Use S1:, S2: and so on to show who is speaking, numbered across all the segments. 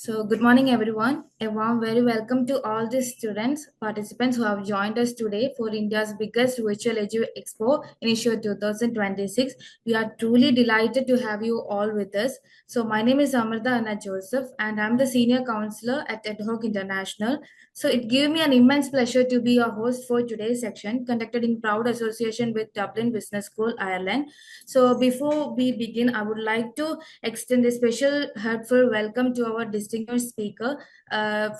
S1: So, good morning, everyone. A warm, very welcome to all the students, participants who have joined us today for India's biggest virtual EDU Expo, INICIO 2026. We are truly delighted to have you all with us. So, my name is Amrita Anna Joseph, and I'm the Senior Counselor at Ad Hoc International. So, it gave me an immense pleasure to be your host for today's section, conducted in proud association with Dublin Business School, Ireland. So, before we begin, I would like to extend a special heartfelt welcome to our distinguished speaker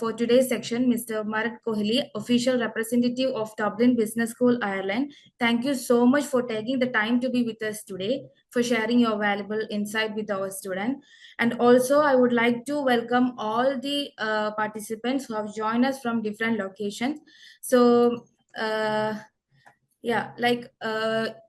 S1: for today's section, Mr. Merreddy Kholli, official representative of Dublin Business School, Ireland. Thank you so much for taking the time to be with us today, for sharing your valuable insight with our student. And also, I would like to welcome all the participants who have joined us from different locations. So,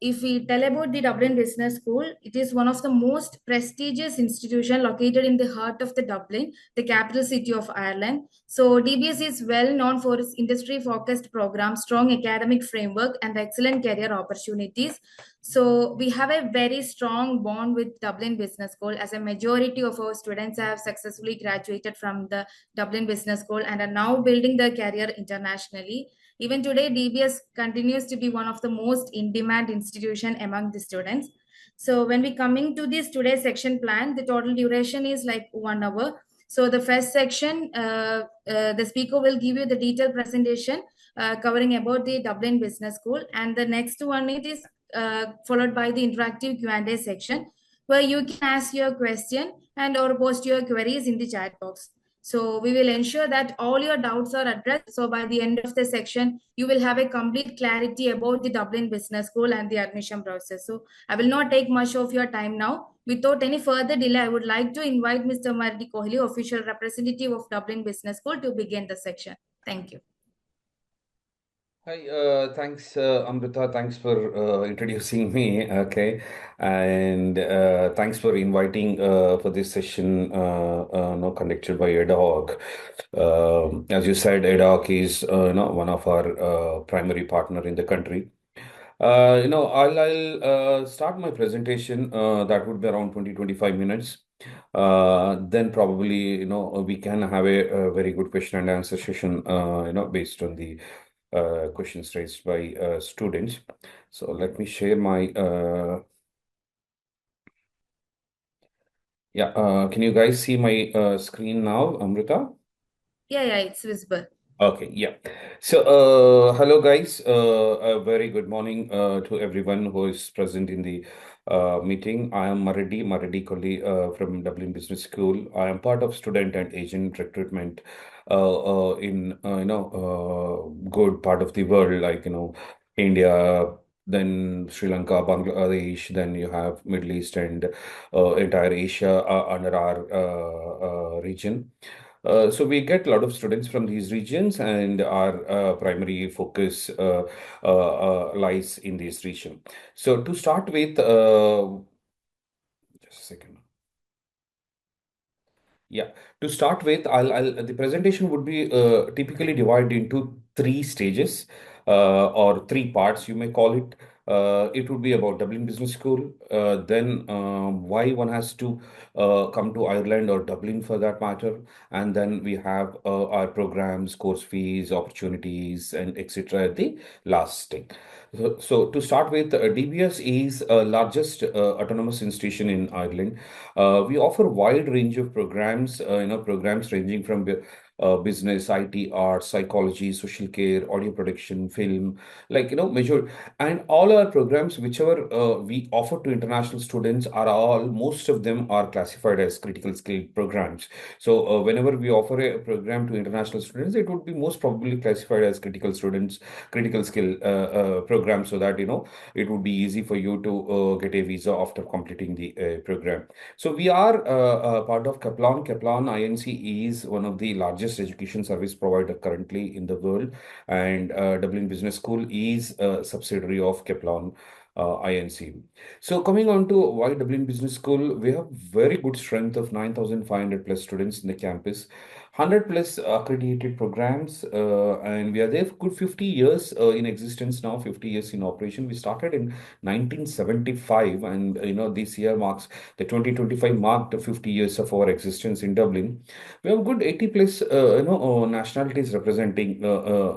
S1: if we tell about the Dublin Business School, it is one of the most prestigious institution located in the heart of the Dublin, the capital city of Ireland. So DBS is well known for its industry-focused program, strong academic framework, and excellent career opportunities. So we have a very strong bond with Dublin Business School, as a majority of our students have successfully graduated from the Dublin Business School and are now building their career internationally. Even today, DBS continues to be one of the most in-demand institution among the students. So when we coming to this today's section plan, the total duration is like 1 hour. So the first section, the speaker will give you the detailed presentation covering about the Dublin Business School, and the next one it is followed by the interactive Q&A section, where you can ask your question and or post your queries in the chat box. So we will ensure that all your doubts are addressed. So by the end of the section, you will have a complete clarity about the Dublin Business School and the admission process. So I will not take much of your time now. Without any further delay, I would like to invite Mr. Merreddy Kholli, official representative of Dublin Business School, to begin the section. Thank you.
S2: Hi, thanks, Amrita. Thanks for introducing me. Okay, and thanks for inviting for this session, no, conducted by EDOC. As you said, EDOC is one of our primary partner in the country. I'll start my presentation. That would be around 20-25 minutes. Then probably we can have a very good question and answer session. Based on the questions raised by students. So let me share my can you guys see my screen now, Amrita?
S1: Yeah, it's visible.
S2: Okay, yeah. So, hello guys. A very good morning to everyone who is present in the meeting. I am Merreddy Kholli from Dublin Business School. I am part of student and agent recruitment in good part of the world, like India, then Sri Lanka, Bangladesh, then you have Middle East and entire Asia under our region. So we get a lot of students from these regions, and our primary focus lies in this region. So to start with, just a second. Yeah, to start with, the presentation would be typically divided into three stages or three parts, you may call it. It would be about Dublin Business School, then why one has to come to Ireland or Dublin for that matter, and then we have our programs, course fees, opportunities, and etc. at the last thing. So to start with, DBS is largest autonomous institution in Ireland. We offer wide range of programs, programs ranging from business, IT, arts, psychology, social care, audio production, film, like, major, and all our programs, whichever we offer to international students, most of them are classified as critical skill programs. So whenever we offer a program to international students, it would be most probably classified as critical skill program, so that, it would be easy for you to get a visa after completing the program. So we are part of Kaplan. Kaplan INC is one of the largest education service provider currently in the world, and Dublin Business School is a subsidiary of Kaplan INC. So coming on to why Dublin Business School, we have very good strength of 9,500 plus students in the campus. 100 plus accredited programs, and we are there for good 50 years in existence now, 50 years in operation. We started in 1975, and this year marks the 2025 marked the 50 years of our existence in Dublin. We have good 80 plus nationalities representing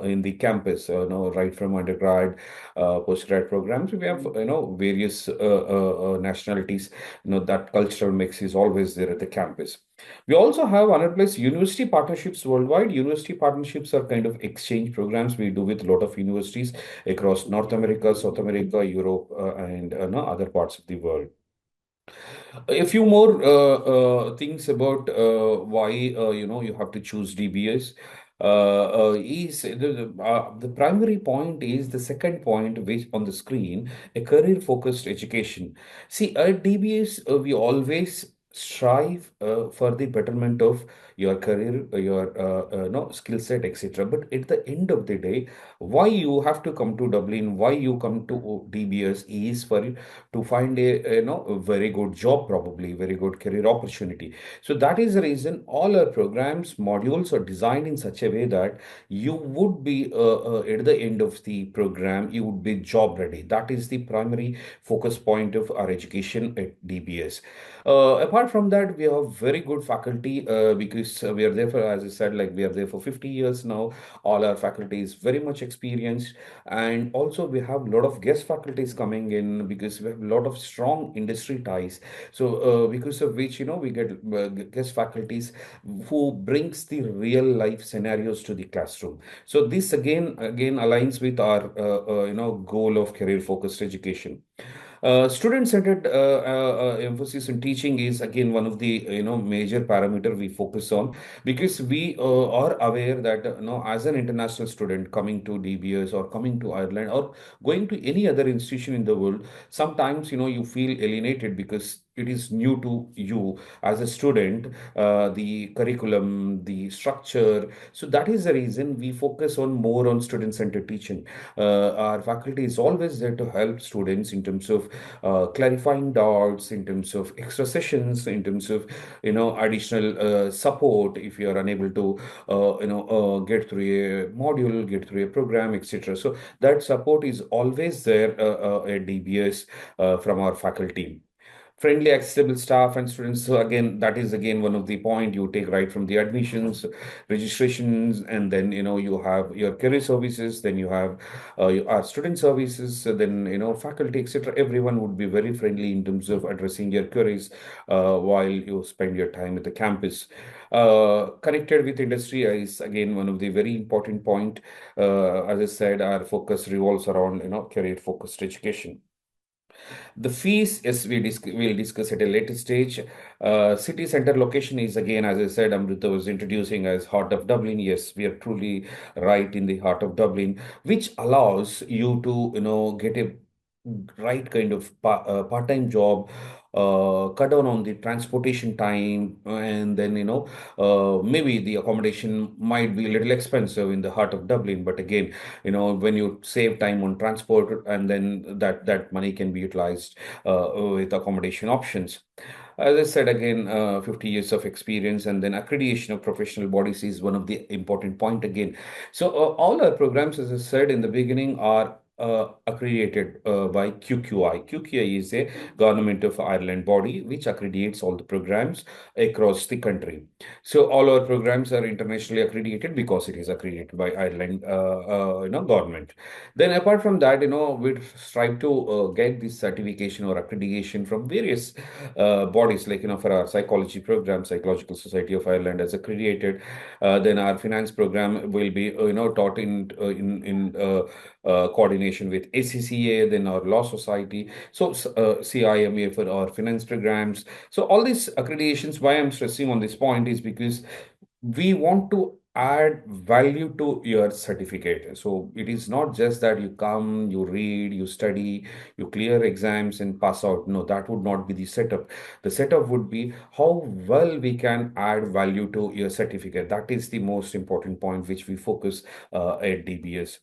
S2: in the campus, right from undergrad, postgrad programs. We have various nationalities. That cultural mix is always there at the campus. We also have another place, university partnerships worldwide. University partnerships are kind of exchange programs we do with a lot of universities across North America, South America, Europe, and no, other parts of the world. A few more things about why you have to choose DBS. Is the primary point is the second point which on the screen, a career focused education. See, at DBS we always strive for the betterment of your career, your no skill set, etc. But at the end of the day, why you have to come to Dublin, why you come to DBS is for to find a very good job, probably very good career opportunity. So that is the reason all our programs modules are designed in such a way that you would be at the end of the program you would be job ready. That is the primary focus point of our education at DBS. Apart from that, we have very good faculty because we are there for, as I said, like we are there for 50 years now. All our faculty is very much experienced, and also we have a lot of guest faculties coming in because we have a lot of strong industry ties. So because of which we get guest faculties who brings the real life scenarios to the classroom. So this again aligns with our goal of career focused education. Student-centered emphasis in teaching is again one of the major parameter we focus on, because we are aware that as an international student coming to DBS or coming to Ireland or going to any other institution in the world, sometimes you feel alienated because it is new to you as a student, the curriculum, the structure. So that is the reason we focus on more on student-centered teaching. Our faculty is always there to help students in terms of clarifying doubts, in terms of extra sessions, in terms of additional support if you are unable to get through a module, get through a program, etc. So that support is always there at DBS from our faculty. Friendly, accessible staff and students. So again, that is again one of the point you take right from the admissions, registrations, and then you have your career services, then you have our student services, so then faculty, etc. Everyone would be very friendly in terms of addressing your queries while you spend your time at the campus. Connected with industry is again one of the very important point. As I said, our focus revolves around career focused education. The fees, yes, we'll discuss at a later stage. City center location is again, as I said, Amrita was introducing as heart of Dublin. Yes, we are truly right in the heart of Dublin, which allows you to, get a right kind of part-time job, cut down on the transportation time, and then maybe the accommodation might be a little expensive in the heart of Dublin, but again, when you save time on transport, and then that money can be utilized with accommodation options. As I said again, 50 years of experience, and then accreditation of professional bodies is one of the important point again. So all our programs, as I said in the beginning, are accredited by QQI. QQI is a Government of Ireland body which accreditates all the programs across the country. So all our programs are internationally accredited because it is accredited by Ireland, government. Then apart from that, we strive to get this certification or accreditation from various bodies, like for our psychology program, Psychological Society of Ireland as accredited. Then our finance program will be taught in coordination with ACCA, then our law society. So CIMA for our finance programs. So all these accreditations, why I'm stressing on this point is because we want to add value to your certificate. So it is not just that you come, you read, you study, you clear exams and pass out. No, that would not be the setup. The setup would be how well we can add value to your certificate. That is the most important point which we focus at DBS.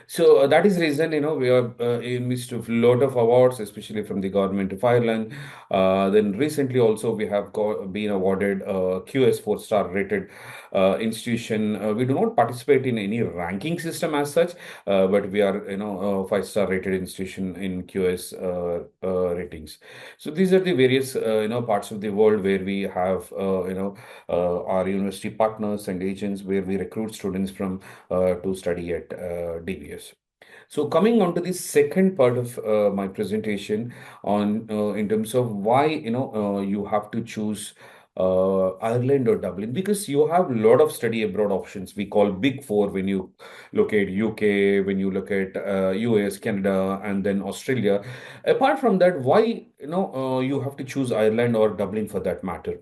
S2: So that is the reason, we are in midst of lot of awards, especially from the government of Ireland. Then recently also we have been awarded QS 4-star rated institution. We do not participate in any ranking system as such, but we are, 5-star rated institution in QS ratings. So these are the various, parts of the world where we have, our university partners and agents where we recruit students from to study at DBS. So coming on to the second part of my presentation on in terms of why you have to choose Ireland or Dublin, because you have a lot of study abroad options we call Big Four when you look at UK, when you look at US, Canada, and then Australia. Apart from that, why you have to choose Ireland or Dublin for that matter?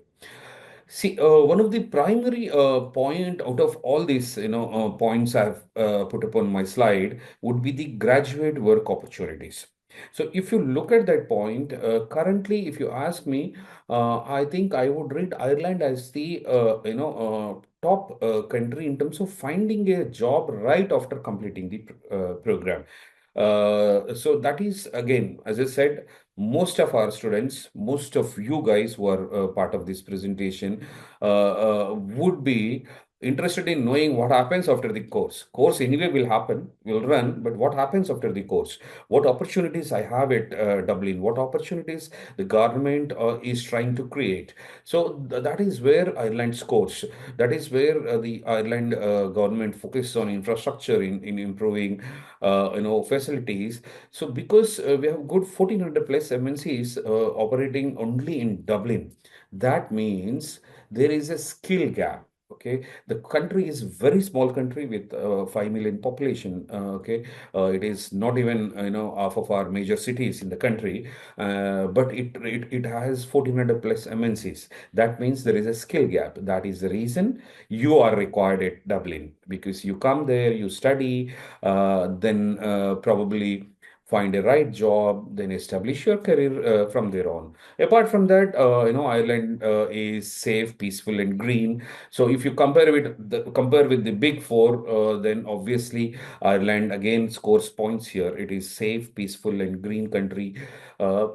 S2: See, one of the primary point out of all these, points I've put up on my slide would be the graduate work opportunities. So, if you look at that point, currently, if you ask me, I think I would rate Ireland as the, top country in terms of finding a job right after completing the program. So that is again, as I said, most of our students, most of you guys who are part of this presentation, would be interested in knowing what happens after the course. Course anyway will happen, will run, but what happens after the course? What opportunities I have at Dublin? What opportunities the government is trying to create? So that is where Ireland scores. That is where the Ireland government focuses on infrastructure in improving, facilities. So because we have good 1400 plus MNCs operating only in Dublin, that means there is a skill gap. Okay, the country is very small country with 5 million population. Okay, it is not even half of our major cities in the country, but it has 1400 plus MNCs. That means there is a skill gap. That is the reason you are required at Dublin, because you come there, you study, then probably find a right job, then establish your career from there on. Apart from that, Ireland is safe, peaceful, and green. So if you compare with the big four, then obviously Ireland again scores points here. It is safe, peaceful, and green country.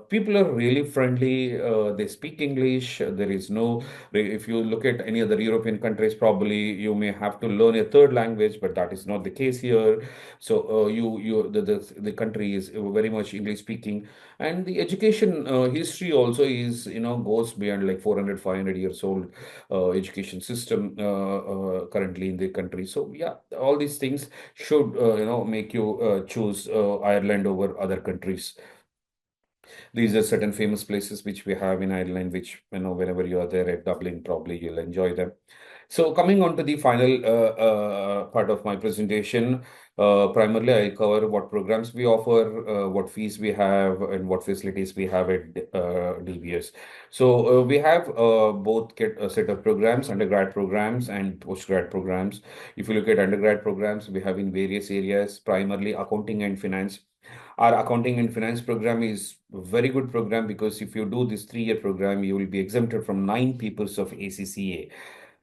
S2: People are really friendly. They speak English. There is no. If you look at any other European countries, probably you may have to learn a third language, but that is not the case here. So the country is very much English speaking, and the education history also is goes beyond like 400, 500 years old education system currently in the country. So yeah, all these things should make you choose Ireland over other countries. These are certain famous places which we have in Ireland, which, whenever you are there at Dublin, probably you'll enjoy them. So coming on to the final part of my presentation, primarily I'll cover what programs we offer, what fees we have, and what facilities we have at DBS. So we have both get a set of programs, undergrad programs and postgrad programs. If you look at undergrad programs, we have in various areas, primarily accounting and finance. Our accounting and finance program is a very good program, because if you do this 3-year program, you will be exempted from 9 papers of ACCA.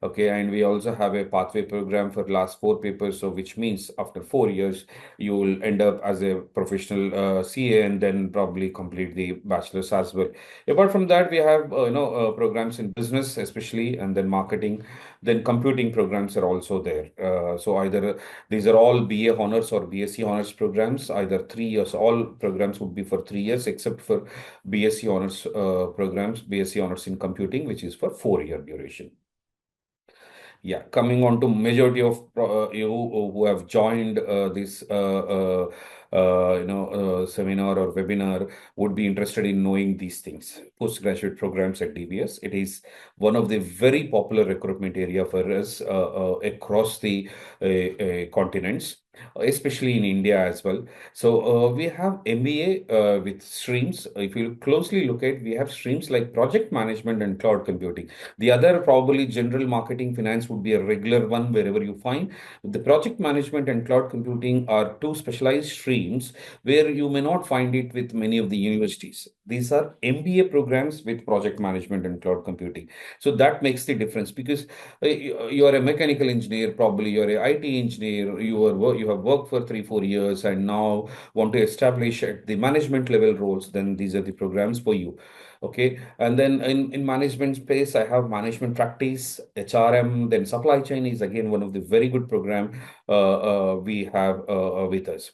S2: Okay, and we also have a pathway program for last 4 papers, so which means after 4 years, you will end up as a professional CA and then probably complete the bachelor's as well. Apart from that, we have programs in business, especially, and then marketing. Then computing programs are also there. So either these are all BA honors or BSc honors programs. Either 3 years, all programs would be for 3 years, except for BSc honors programs, BSc honors in computing, which is for 4-year duration. Yeah, coming on to majority of you who have joined this seminar or webinar would be interested in knowing these things. Postgraduate programs at DBS. It is one of the very popular recruitment area for us across the continents, especially in India as well. So we have MBA with streams. If you closely look at, we have streams like project management and cloud computing. The other probably general marketing finance would be a regular one wherever you find. The project management and cloud computing are two specialized streams where you may not find it with many of the universities. These are MBA programs with project management and cloud computing. So that makes the difference, because you are a mechanical engineer, probably you're a IT engineer, you you have worked for 3, 4 years and now want to establish at the management level roles, then these are the programs for you. Okay. And then in management space, I have management practice, HRM, then supply chain is again one of the very good program we have with us.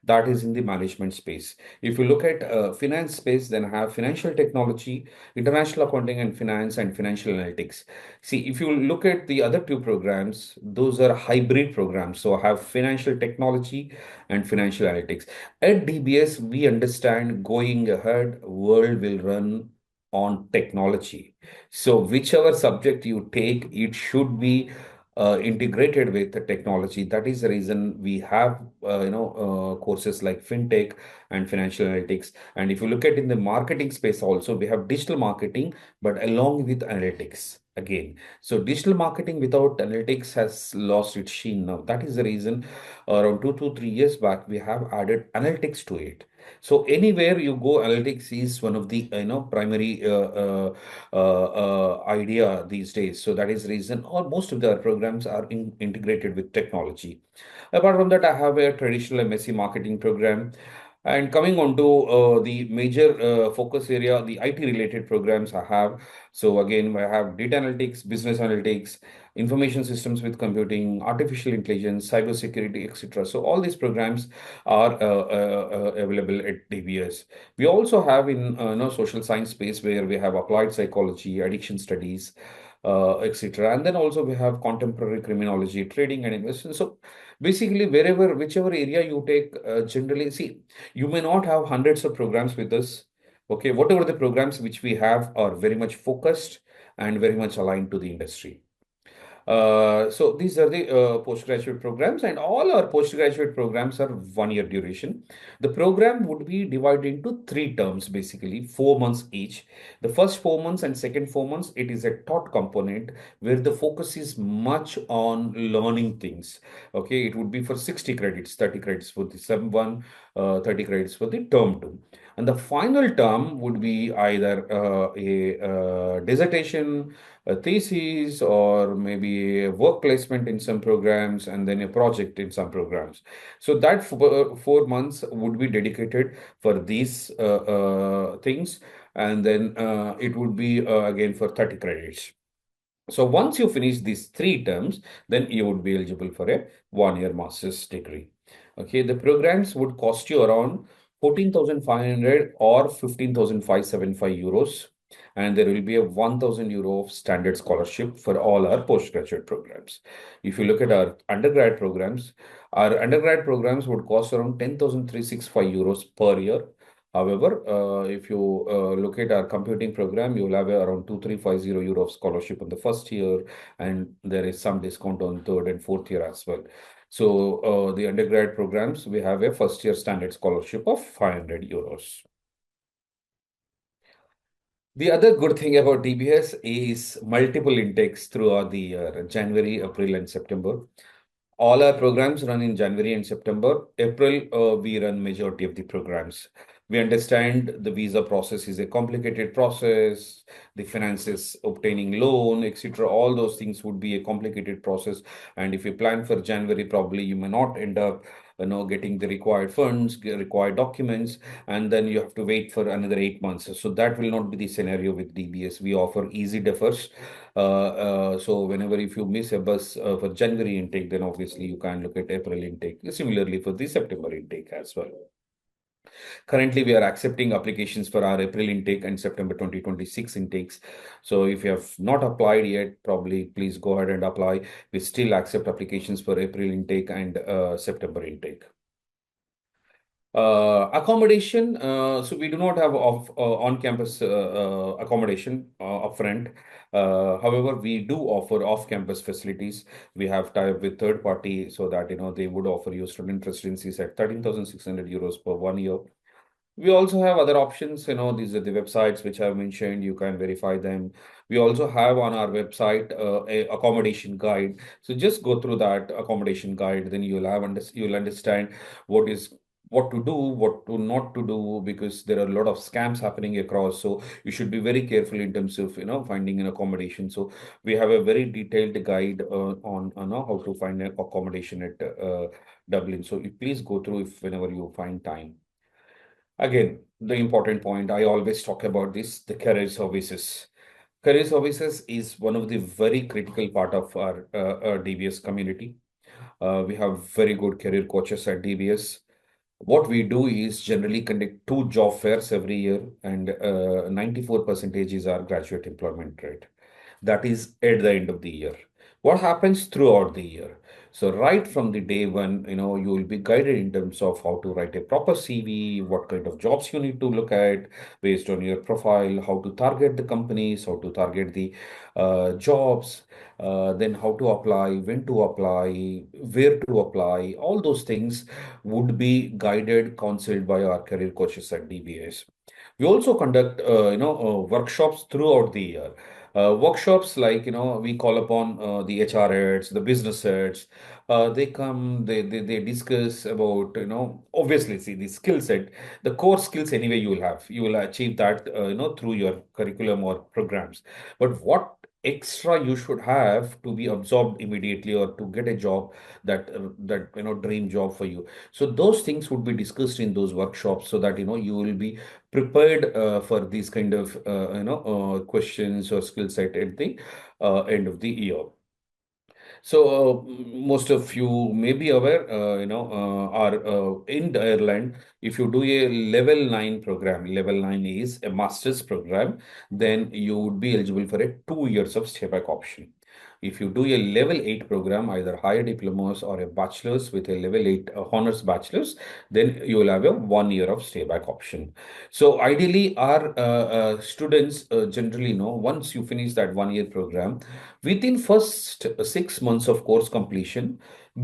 S2: That is in the management space. If you look at finance space, then I have financial technology, international accounting and finance, and financial analytics. See, if you look at the other two programs, those are hybrid programs. So I have financial technology and financial analytics. At DBS, we understand going ahead, world will run on technology. So whichever subject you take, it should be integrated with the technology. That is the reason we have courses like fintech and financial analytics. And if you look at in the marketing space also, we have digital marketing, but along with analytics again. So digital marketing without analytics has lost its sheen now. That is the reason around 2 to 3 years back we have added analytics to it. So anywhere you go, analytics is one of the primary idea these days. So that is the reason, or most of the programs are integrated with technology. Apart from that, I have a traditional MSc marketing program. And coming on to the major focus area, the IT related programs I have. So again, I have data analytics, business analytics, information systems with computing, artificial intelligence, cybersecurity, etc. So all these programs are available at DBS. We also have in social science space where we have applied psychology, addiction studies, etc. And then also we have contemporary criminology, trading and investment. So basically, whichever area you take, generally, see, you may not have hundreds of programs with us. Okay, whatever the programs which we have are very much focused and very much aligned to the industry. So these are the postgraduate programs, and all our postgraduate programs are 1 year duration. The program would be divided into 3 terms, basically 4 months each. The first 4 months and second 4 months, it is a taught component where the focus is much on learning things. Okay, it would be for 60 credits, 30 credits for the sem one, 30 credits for the term two. And the final term would be either a dissertation, a thesis, or maybe a work placement in some programs, and then a project in some programs. So that 4 months would be dedicated for these things, and then it would be again for 30 credits. So once you finish these 3 terms, then you would be eligible for a 1 year master's degree. Okay, the programs would cost you around 14,500 or 15,575 euros, and there will be a 1,000 euro of standard scholarship for all our postgraduate programs. If you look at our undergrad programs would cost around 10,365 euros per year. However, if you look at our computing program, you will have around 2,350 euro of scholarship in the first year, and there is some discount on third and fourth year as well. So the undergrad programs, we have a first year standard scholarship of 500 euros. The other good thing about DBS is multiple intakes throughout the year, January, April, and September. All our programs run in January and September. April, we run majority of the programs. We understand the visa process is a complicated process, the finances, obtaining loan, etc. All those things would be a complicated process. And if you plan for January, probably you may not end up, getting the required funds, required documents, and then you have to wait for another 8 months. So that will not be the scenario with DBS. We offer easy deferrals. So whenever if you miss a bus for January intake, then obviously you can look at April intake. Similarly for the September intake as well. Currently, we are accepting applications for our April intake and September 2026 intakes. So if you have not applied yet, probably please go ahead and apply. We still accept applications for April intake and September intake. Accommodation, so we do not have on-campus accommodation upfront. However, we do offer off-campus facilities. We have tie-up with third party so that they would offer you student residencies at 13,600 euros per 1 year. We also have other options. These are the websites which I've mentioned. You can verify them. We also have on our website a accommodation guide. So just go through that accommodation guide, then you'll understand what is what to do, what to not to do, because there are a lot of scams happening across. So you should be very careful in terms of finding an accommodation. So we have a very detailed guide on how to find an accommodation at Dublin. So you please go through if whenever you find time. Again, the important point I always talk about this, the career services. Career services is one of the very critical part of our DBS community. We have very good career coaches at DBS. What we do is generally conduct two job fairs every year, and 94% is our graduate employment rate. That is at the end of the year. What happens throughout the year? So right from the day one, you will be guided in terms of how to write a proper CV, what kind of jobs you need to look at based on your profile, how to target the companies, how to target the jobs, then how to apply, when to apply, where to apply. All those things would be guided, counseled by our career coaches at DBS. We also conduct, workshops throughout the year. Workshops like, we call upon the HR heads, the business heads. They come, they discuss about, obviously, see the skill set, the core skills anyway you will have. You will achieve that, through your curriculum or programs. But what extra you should have to be absorbed immediately or to get a job that dream job for you, so those things would be discussed in those workshops so that you will be prepared for these kind of questions or skill set at the end of the year. So most of you may be aware, are in Ireland. If you do a level 9 program, level 9 is a master's program, then you would be eligible for a 2 years of stay back option. If you do a level 8 program, either higher diplomas or a bachelor's with a level 8 honors bachelor's, then you will have a 1 year of stay back option. So ideally, our students generally know once you finish that 1 year program, within first 6 months of course completion,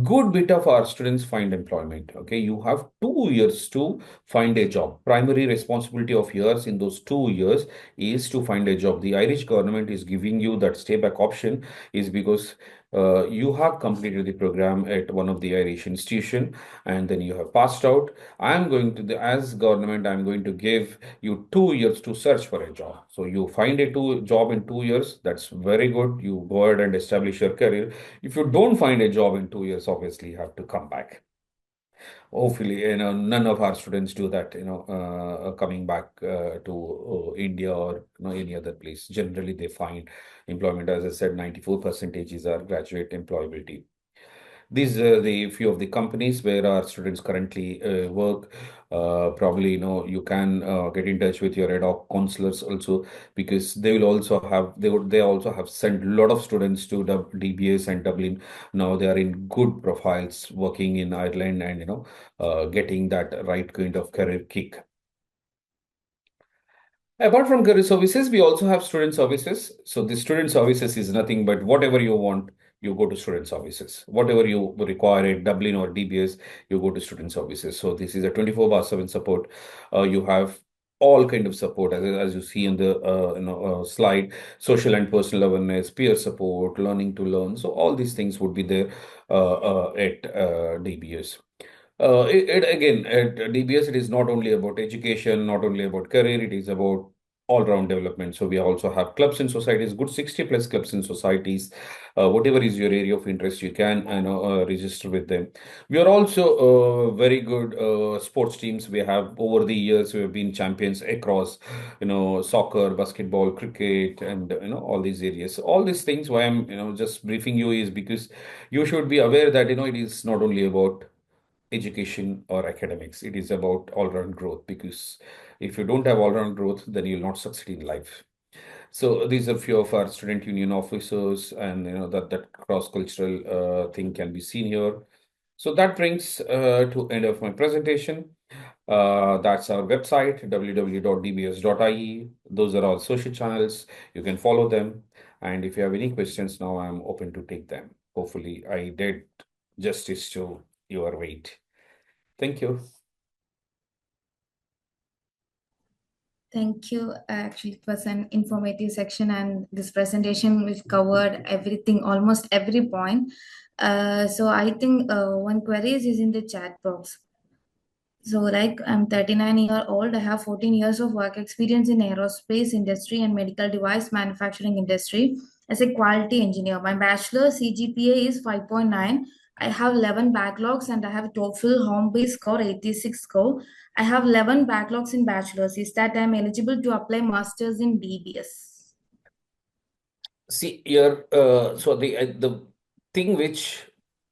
S2: good bit of our students find employment. Okay, you have 2 years to find a job. Primary responsibility of yours in those 2 years is to find a job. The Irish government is giving you that stay back option is because you have completed the program at one of the Irish institution and then you have passed out. I'm going to as government, I'm going to give you 2 years to search for a job. So you find a job in 2 years. That's very good. You go ahead and establish your career. If you don't find a job in 2 years, obviously you have to come back. Hopefully, none of our students do that, coming back to India or any other place. Generally, they find employment. As I said, 94% is our graduate employability. These are the few of the companies where our students currently work. Probably, you can get in touch with your ad hoc counselors also, because they will also have they also have sent a lot of students to DBS and Dublin. Now they are in good profiles working in Ireland and getting that right kind of career kick. Apart from career services, we also have student services. So the student services is nothing but whatever you want, you go to student services. Whatever you require at Dublin or DBS, you go to student services. So this is a 24/7 support. You have all kind of support as you see in the slide: social and personal awareness, peer support, learning to learn. So all these things would be there at DBS. Again, at DBS, it is not only about education, not only about career, it is about all-round development. So we also have clubs in societies, good 60 plus clubs in societies. Whatever is your area of interest, you can register with them. We are also very good sports teams. We have over the years we have been champions across, soccer, basketball, cricket, and all these areas. All these things. Why I'm just briefing you is because you should be aware that it is not only about education or academics. It is about all-round growth, because if you don't have all-round growth, then you'll not succeed in life. So these are few of our student union officers, and that cross-cultural thing can be seen here. So that brings to end of my presentation. That's our website, www.dbs.ie. Those are our social channels. You can follow them. And if you have any questions now, I'm open to take them. Hopefully, I did justice to your weight. Thank you.
S1: Thank you. Actually, it was an informative section, and this presentation we've covered everything, almost every point. So I think one query is in the chat box. So, like, I'm 39-year old. I have 14 years of work experience in aerospace industry and medical device manufacturing industry as a quality engineer. My bachelor CGPA is 5.9. I have 11 backlogs and I have TOEFL home base score 86 score. I have 11 backlogs in bachelor's. Is that I'm eligible to apply masters in DBS?
S2: See, here, so the thing which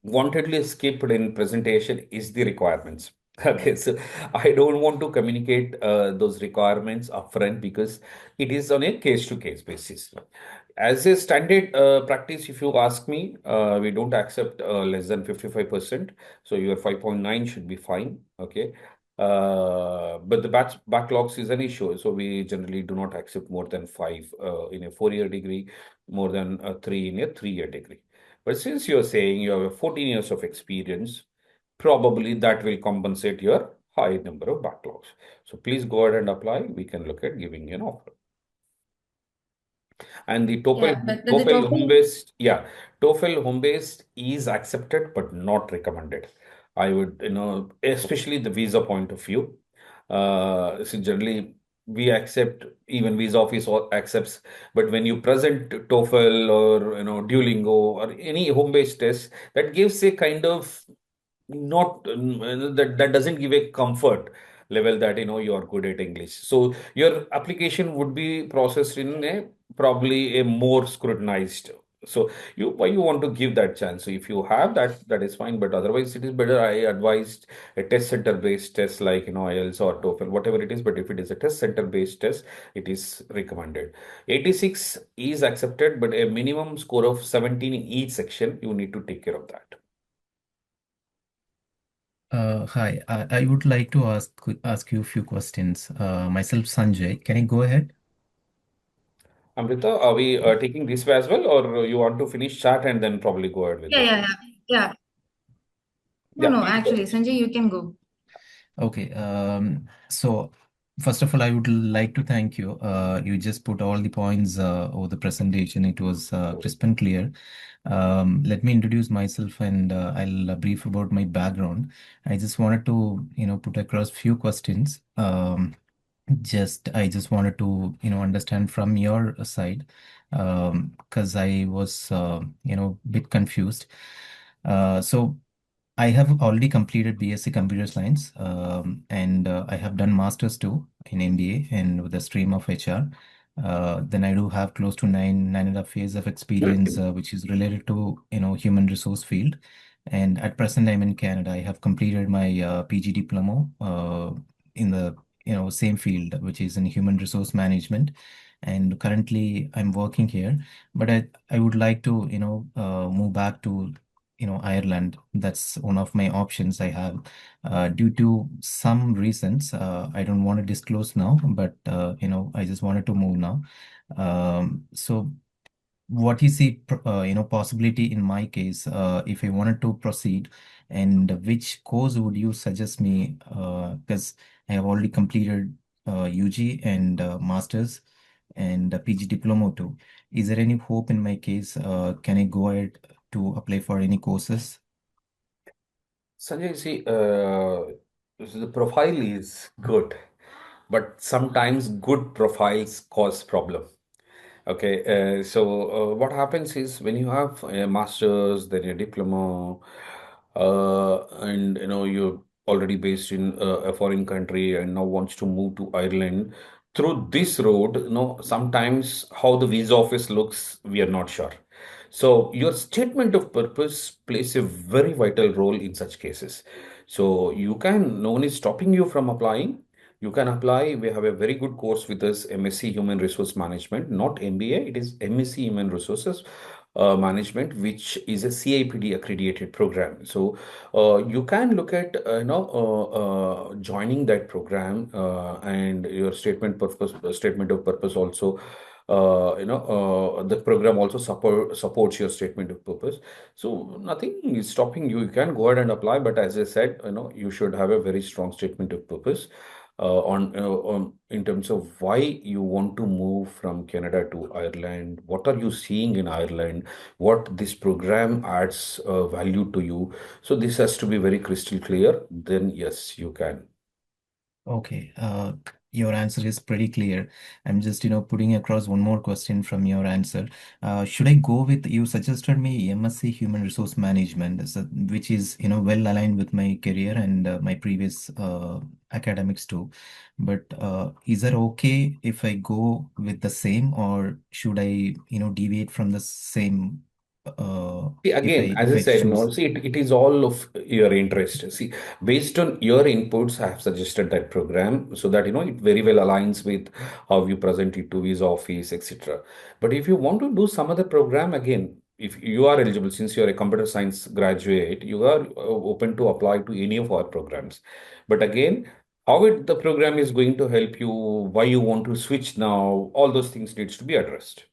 S2: wantedly skipped in presentation is the requirements. Okay, so I don't want to communicate those requirements upfront because it is on a case-to-case basis. As a standard practice, if you ask me, we don't accept less than 55%. So your 5.9 should be fine. Okay. But the backlogs is an issue. So we generally do not accept more than five in a 4-year degree, more than three in a 3-year degree. But since you're saying you have 14 years of experience, probably that will compensate your high number of backlogs. So please go ahead and apply. We can look at giving you an offer. And the
S1: Yeah, but the
S2: TOEFL
S1: TOEFL.
S2: home based, yeah, TOEFL home based is accepted but not recommended. I would, especially the visa point of view. So generally we accept, even visa office accepts, but when you present TOEFL or Duolingo or any home based test, that gives a kind of not that doesn't give a comfort level that you are good at English. So your application would be processed in a probably a more scrutinized. So why you want to give that chance? So if you have that, that is fine. But otherwise, it is better. I advised a test center based test like IELTS or TOEFL, whatever it is. But if it is a test center based test, it is recommended. 86 is accepted, but a minimum score of 17 in each section, you need to take care of that.
S3: Hi, I would like to ask you a few questions. Myself, Sanjay. Can I go ahead?
S2: Amrita, are we taking this as well, or you want to finish chat and then probably go ahead with
S1: Yeah,
S2: this?
S1: yeah, yeah. Yeah. No,
S2: Yeah,
S1: no,
S2: please go.
S1: actually, Sanjay, you can go.
S3: Okay. So first of all, I would like to thank you. You just put all the points over the presentation. It was crisp and clear. Let me introduce myself and I'll brief about my background. I just wanted to, put across few questions. I just wanted to, understand from your side, because I was, bit confused. So I have already completed BSc Computer Science, and I have done Masters too in MBA and with the stream of HR. Then I do have close to 9.5 years of experience, which is related to human resource field. And at present, I'm in Canada. I have completed my PG diploma in the same field, which is in human resource management. And currently, I'm working here, but I would like to move back to Ireland. That's one of my options I have. Due to some reasons, I don't want to disclose now, but I just wanted to move now. So what is the possibility in my case if I wanted to proceed, and which course would you suggest me? Because I have already completed UG and masters and a PG diploma too. Is there any hope in my case? Can I go ahead to apply for any courses?
S2: Sanjay, see, so the profile is good, but sometimes good profiles cause problem. Okay, so what happens is when you have a master's, then a diploma, and you're already based in a foreign country and now wants to move to Ireland through this road, sometimes how the visa office looks, we are not sure. So your statement of purpose plays a very vital role in such cases. So no one is stopping you from applying. You can apply. We have a very good course with us, MSc Human Resource Management, not MBA. It is MSc Human Resources Management, which is a CIPD accredited program. So you can look at joining that program and your statement of purpose also. The program also supports your statement of purpose. So nothing is stopping you. You can go ahead and apply, but as I said, you should have a very strong statement of purpose on in terms of why you want to move from Canada to Ireland. What are you seeing in Ireland? What this program adds value to you? So this has to be very crystal clear. Then yes, you can.
S3: Okay, your answer is pretty clear. I'm just, putting across one more question from your answer. Should I go with, you suggested me MSc Human Resource Management, so, which is, well aligned with my career and my previous academics too. But is that okay if I go with the same, or should I, deviate from the same
S2: See,
S3: if
S2: again,
S3: I
S2: as
S3: if
S2: I
S3: I
S2: said,
S3: choose?
S2: it is all of your interest. See, based on your inputs, I have suggested that program so that, it very well aligns with how you present it to his office, etc. But if you want to do some other program, again, if you are eligible, since you're a computer science graduate, you are open to apply to any of our programs. But again, the program is going to help you, why you want to switch now, all those things needs to be addressed.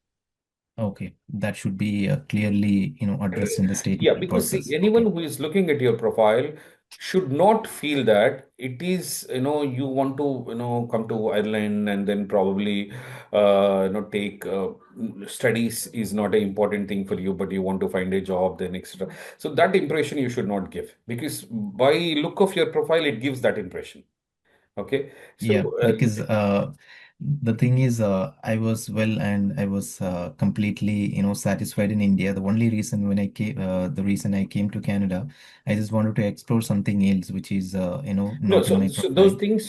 S3: Okay, that should be clearly, addressed in the
S2: Yeah,
S3: statement
S2: because see,
S3: purpose.
S2: anyone
S3: Okay.
S2: who is looking at your profile should not feel that it is, you want to, come to Ireland and then probably, take studies is not an important thing for you, but you want to find a job, then etc. So that impression you should not give because by look of your profile, it gives that impression. Okay.
S3: Yeah,
S2: So,
S3: because the thing is, I was well and I was completely, satisfied in India. The only reason when I came, the reason I came to Canada, I just wanted to explore something else, which is,
S2: no,
S3: not in
S2: so,
S3: my
S2: so those
S3: profile.
S2: things,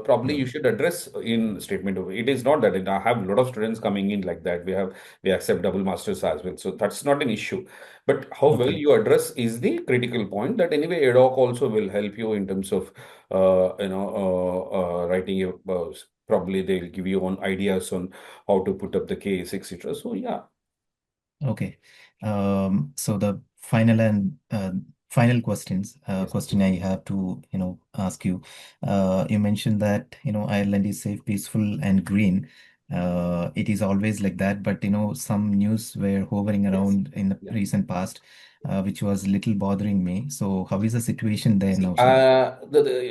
S2: probably
S3: Yeah.
S2: you should address in statement of it is not that I have a lot of students coming in like that. We accept double masters as well. So that's not an issue. But how well
S3: Okay.
S2: you address is the critical point that anyway, EDOC also will help you in terms of writing your probably they'll give you on ideas on how to put up the case, etc. So yeah.
S3: Okay. So the final and final
S2: Yes.
S3: question I have to, ask you. You mentioned that, Ireland is safe, peaceful, and green. It is always like that, but some news were hovering
S2: Yes.
S3: around in the
S2: Yeah.
S3: recent past, which was little bothering me. So how is the situation there
S2: See,
S3: now, sir?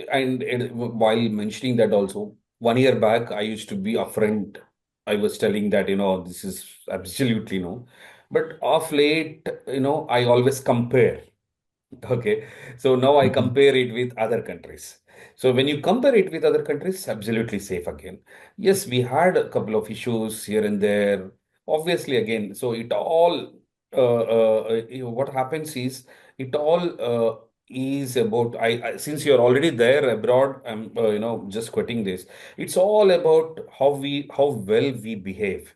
S2: and while mentioning that also, 1 year back, I used to be upfront. I was telling that, this is absolutely no. But of late, I always compare. Okay. So now I
S3: Mhm.
S2: compare it with other countries. So when you compare it with other countries, it's absolutely safe again. Yes, we had a couple of issues here and there. Obviously, again, so it all, what happens is, it all is about, since you're already there abroad, I'm, just quoting this. It's all about how well we behave.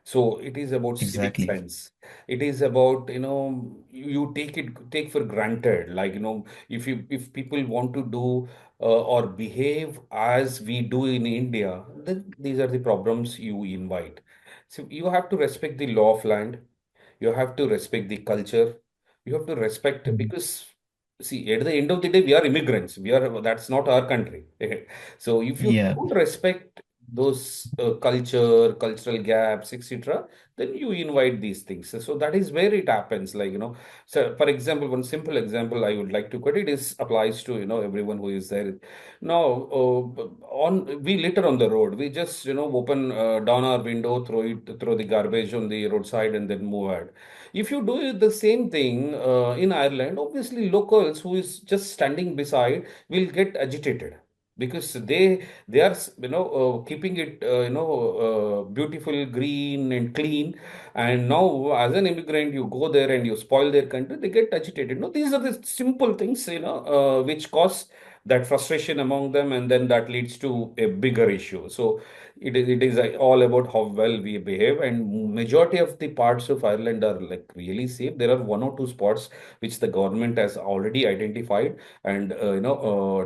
S2: So it is about civic
S3: Exactly.
S2: sense. It is about, you take for granted. Like, if people want to do or behave as we do in India, then these are the problems you invite. So you have to respect the law of land. You have to respect the culture. You have to respect
S3: Mhm.
S2: because see, at the end of the day, we are immigrants. That's not our country. So if you
S3: Yeah.
S2: don't respect those cultural gaps, etc., then you invite these things. So that is where it happens. Like, so for example, one simple example I would like to quote it is applies to, everyone who is there. Now, we litter on the road. We just, open down our window, throw the garbage on the roadside, and then move ahead. If you do the same thing in Ireland, obviously locals who is just standing beside will get agitated because they are keeping it beautiful, green and clean. And now, as an immigrant, you go there and you spoil their country. They get agitated. No, these are the simple things which cause that frustration among them, and then that leads to a bigger issue. So it is all about how well we behave, and majority of the parts of Ireland are like really safe. There are one or two spots which the government has already identified and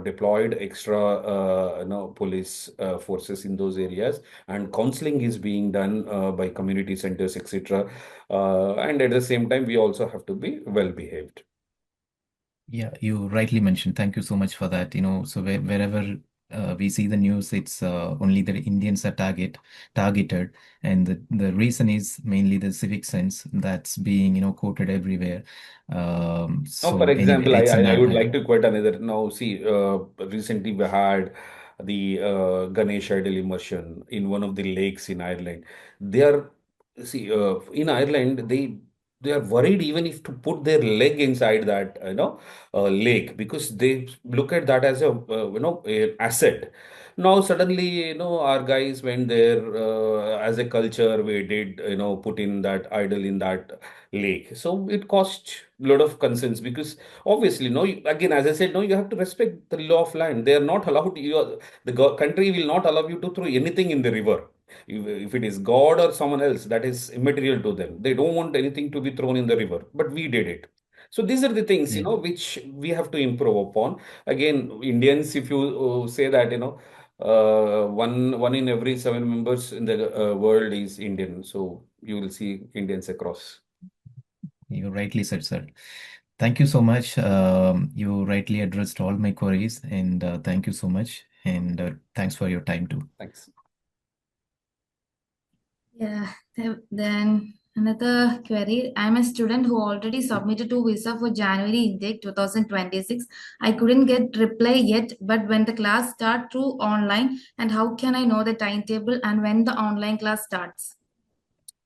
S2: deployed extra police forces in those areas, and counseling is being done by community centers, etc. And at the same time, we also have to be well behaved.
S3: Yeah, you rightly mentioned. Thank you so much for that. So wherever we see the news, it's only the Indians are targeted, and the reason is mainly the civic sense that's being quoted everywhere.
S2: Now, for
S3: So anyway,
S2: example,
S3: it's an
S2: I would like to quote another. Now, see, recently we had the Ganesh idol immersion in one of the lakes in Ireland. They are, see, in Ireland, they they are worried even if to put their leg inside that lake, because they look at that as a a asset. Now suddenly, our guys went there, as a culture we did, put in that idol in that lake, so it caused a lot of concerns, because obviously, no, again, as I said, no, you have to respect the law of land. They are not allowed, the country will not allow you to throw anything in the river. If it is God or someone else, that is immaterial to them. They don't want anything to be thrown in the river, but we did it. So these are the things,
S3: Yeah.
S2: which we have to improve upon. Again, Indians, if you say that, one in every seven members in the world is Indian. So you will see Indians across.
S3: You rightly said, sir. Thank you so much. You rightly addressed all my queries, and thank you so much. And thanks for your time too.
S2: Thanks.
S1: Yeah, then another query. I'm a student who already submitted to visa for January intake 2026. I couldn't get reply yet, but when the class start through online, and how can I know the timetable and when the online class starts?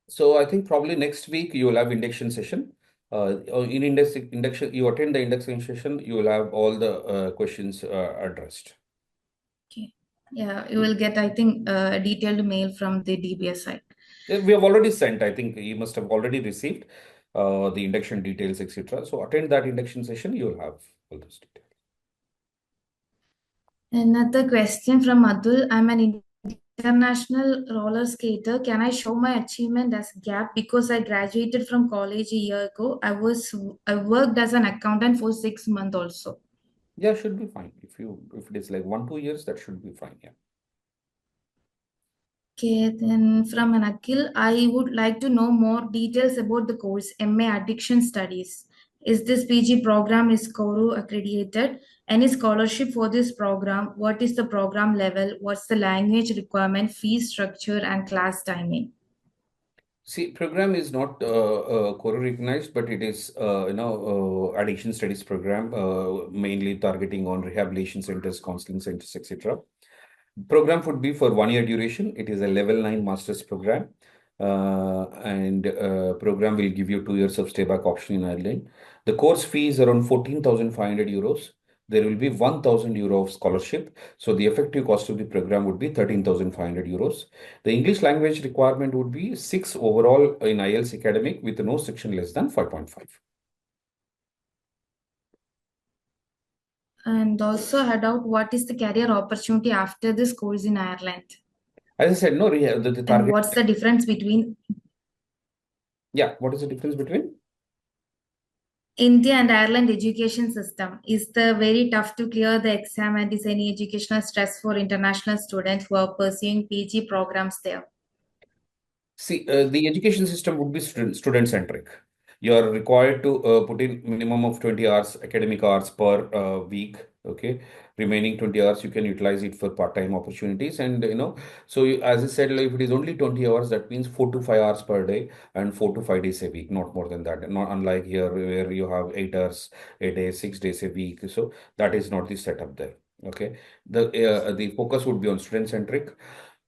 S2: So I think probably next week you will have induction session. In induction, you attend the induction session, you will have all the questions addressed.
S1: Okay. Yeah, you will get, I think, a detailed mail from the DBS side.
S2: We have already sent. I think you must have already received the induction details, etc. So attend that induction session, you will have all those details.
S1: Another question from Adul. I'm an international roller skater. Can I show my achievement as gap because I graduated from college a year ago? I worked as an accountant for 6 months also.
S2: Yeah, should be fine. If it is like 1-2 years, that should be fine. Yeah.
S1: Okay, then from an Akhil, I would like to know more details about the course MA Addiction Studies. Is this PG program is Koru accredited? Any scholarship for this program? What is the program level? What's the language requirement, fee structure, and class timing?
S2: See, program is not core recognized, but it is addiction studies program, mainly targeting on rehabilitation centers, counseling centers, etc. Program would be for 1 year duration. It is a level 9 master's program. And program will give you 2 years of stay back option in Ireland. The course fee is around 14,500 euros. There will be 1,000 euro of scholarship. So the effective cost of the program would be 13,500 euros. The English language requirement would be 6 overall in IELTS academic with no section less than 5.5.
S1: And also had out what is the career opportunity after this course in Ireland?
S2: As I said, no, the
S1: And
S2: target.
S1: what's the difference between
S2: Yeah, what is the difference between?
S1: India and Ireland education system? Is the very tough to clear the exam and is any educational stress for international students who are pursuing PG programs there?
S2: See, the education system would be student centric. You are required to put in minimum of 20 hours academic hours per week. Okay, remaining 20 hours you can utilize it for part-time opportunities. And so as I said, like, if it is only 20 hours, that means 4 to 5 hours per day and 4 to 5 days a week, not more than that. Not unlike here where you have 8 hours a day, 6 days a week. So that is not the setup there. Okay, the focus would be on student centric.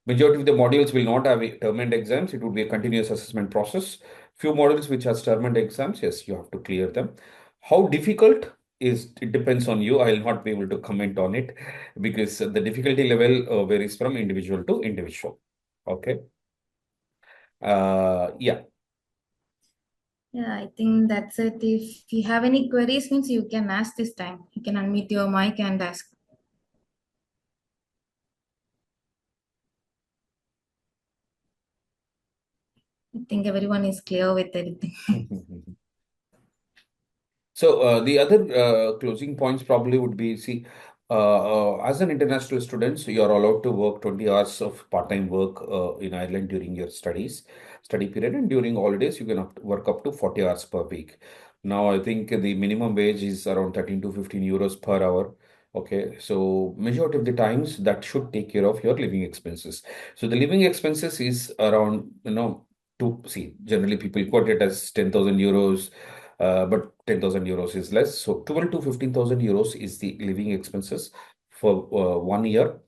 S2: Majority of the modules will not have term end exams. It would be a continuous assessment process. Few modules which has term end exams, yes, you have to clear them. How difficult is, it depends on you. I will not be able to comment on it because the difficulty level varies from individual to individual. Okay. Yeah.
S1: Yeah, I think that's it. If you have any queries, means you can ask this time. You can unmute your mic and ask. I think everyone is clear with everything.
S2: So the other closing points probably would be, see, as an international student, so you are allowed to work 20 hours of part-time work in Ireland during your study period, and during holidays you can work up to 40 hours per week. Now I think the minimum wage is around 13 to 15 euros per hour. Okay, so majority of the times that should take care of your living expenses. So the living expenses is around, to see, generally people quote it as 10,000 euros, but 10,000 euros is less. So 12 to 15,000 euros is the living expenses for 1 year.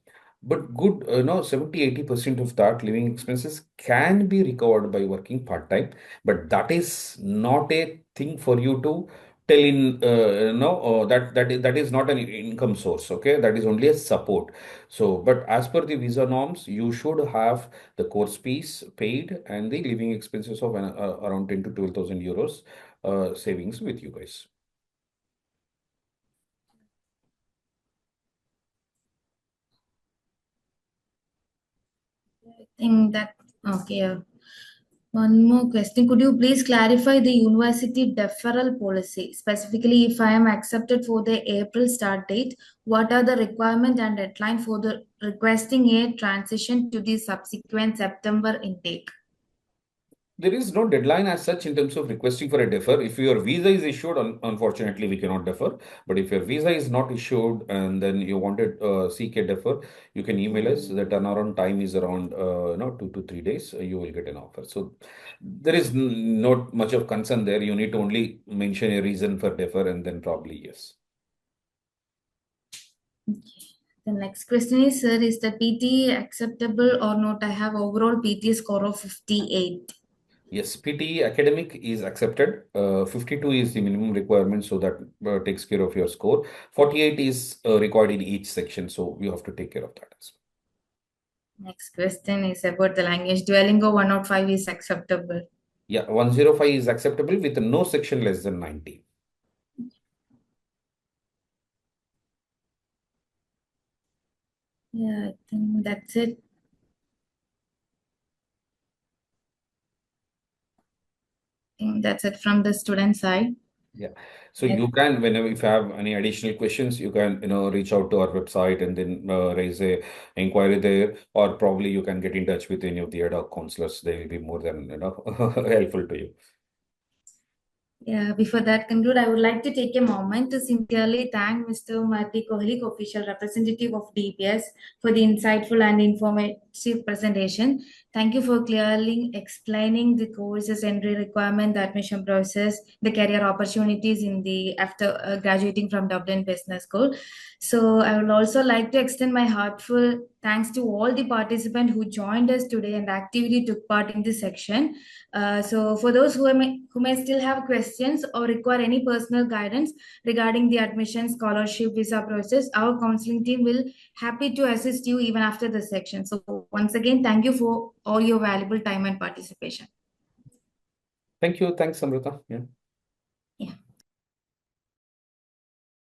S2: But good, 70-80% of that living expenses can be recovered by working part-time, but that is not a thing for you to tell in, that is not an income source, okay? That is only a support. So, but as per the visa norms, you should have the course fees paid and the living expenses of around 10 to 12,000 euros savings with you guys.
S1: I think that okay. One more question. Could you please clarify the university deferral policy? Specifically, if I am accepted for the April start date, what are the requirement and deadline for the requesting a transition to the subsequent September intake?
S2: There is no deadline as such in terms of requesting for a defer. If your visa is issued, unfortunately, we cannot defer. But if your visa is not issued and then you wanted seek a defer, you can email us. The turnaround time is around 2 to 3 days. You will get an offer. So there is not much of concern there. You need to only mention a reason for defer and then probably yes.
S1: The next question is, sir, is the PT acceptable or not? I have overall PT score of 58.
S2: Yes, PTE academic is accepted. 52 is the minimum requirement, so that takes care of your score. 48 is required in each section, so you have to take care of that as well.
S1: Next question is about the language. Duolingo 105 is acceptable.
S2: Yeah, 105 is acceptable with no section less than 90.
S1: Yeah, I think that's it. I think that's it from the student side.
S2: Yeah. So
S1: Yeah.
S2: you can, whenever if you have any additional questions, you can, reach out to our website and then raise a inquiry there, or probably you can get in touch with any of the ad hoc counselors. They will be more than, helpful to you.
S1: Yeah, before that conclude, I would like to take a moment to sincerely thank Mr. Merreddy Kholli, official representative of DBS, for the insightful and informative presentation. Thank you for clearly explaining the courses entry requirement, the admission process, the career opportunities in the after graduating from Dublin Business School. So I would also like to extend my heartfelt thanks to all the participants who joined us today and actively took part in this section. So for those who may still have questions or require any personal guidance regarding the admission, scholarship, visa process, our counseling team will happy to assist you even after the section. So once again, thank you for all your valuable time and participation.
S2: Thank you. Thanks, Samrita. Yeah.